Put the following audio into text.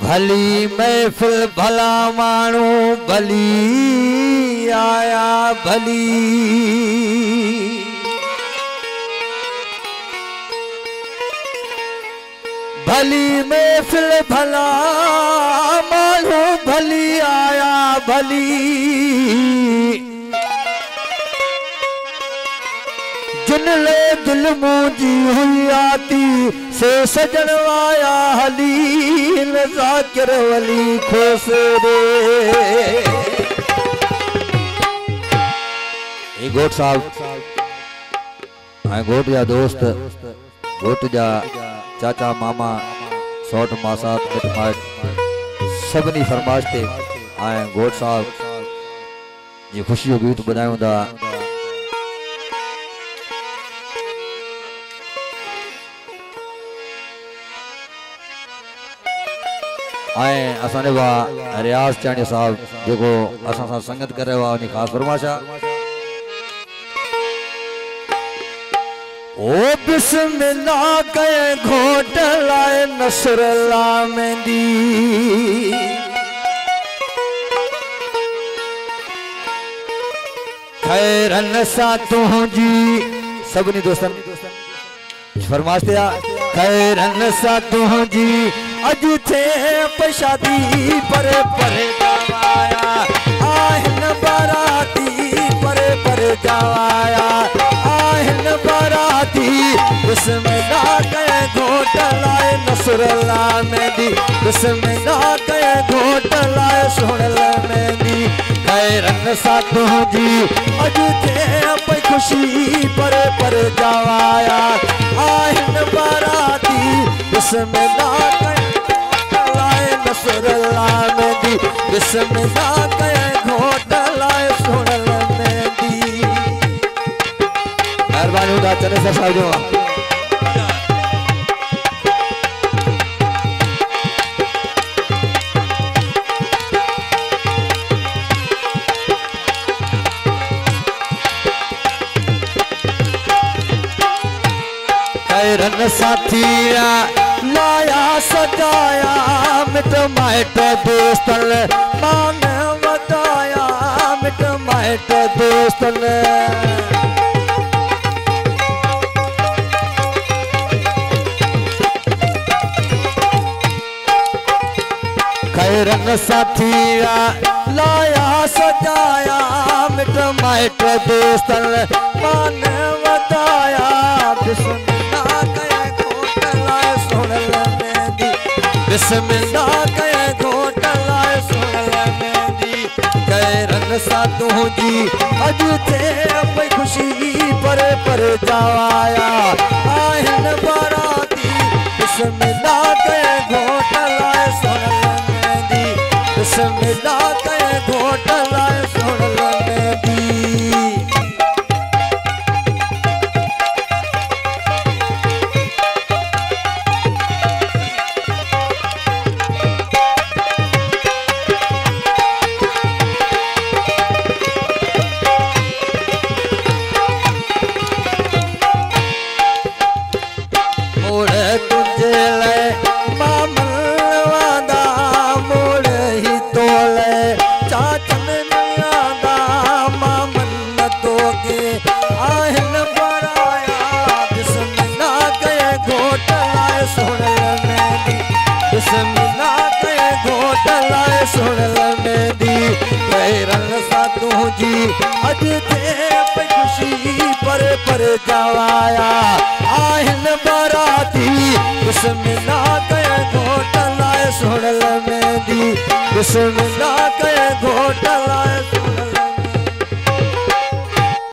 भली महफिल भला मानू भली आया भली भली महफिल भला मानू भली आया भली जिनले दिल मुझी हुई आती से सजन वाया हली न जाकिर वली खोस रे। गोट साहब गोट जा दोस्त गोट जा चाचा मामा सौट मासात मिट माइट सभी फरमाइश ते आए गोट साहब जी खुशी गीत ॿुधायूं था। आए असाने वा रियाज चाणी साहब जो असा सा संगत करे वा उनी खास फरमाशा। ओ बिस्मिल्लाह कहे घोट लाए नसरल्ला मेंदी खैरन सा तुझी सबनी दोस्तन फरमाश ते खैरन सा तुझी अज थे पशादी परे परे जावाया आहन बाराती परे परे जावाया आहन बाराती बिस्मिल्लाह कहे घोट लाए नसरल्ला मेंदी बिस्मिल्लाह कहे घोट लाए सुनला मेंदी खैरन सा तुझी अज थे खुशी परे परे जावाया आहन बाराती बिस्मिल्लाह नसरल्ला मेंदी बिस्मिल्लाह कहे घोट लाए सुनल मेंदी। मेहरबानी होगा चले से साहब जो खैरन साथिया लाया सजाया मिट माइट दोस्तन मान वधाया मिट माइट दोस्तन खैरन साथिया लाया सजाया मिट माइट दोस्तन मान वधाया बिस्मिल्लाह कहे घोट लाए सुनल मेंदी बिस्मिल्लाह कहे घोट लाए सुनल मेंदी खैरन सा तुझी अज थे खुशी परे परे जावाया आहन बाराती बिस्मिल्लाह कहे घोट लाए सुनल मेंदी बिस्मिल्लाह कहे घोट लाए सुनल मेंदी। बिस्मिल्लाह कहे घोट लाए सुनल मेंदी खैरन सा तुझी अज थे खुशी परे परे जावाया आहन बाराती बिस्मिल्लाह कहे घोट लाए सुनल मेंदी बिस्मिल्लाह कहे घोट लाए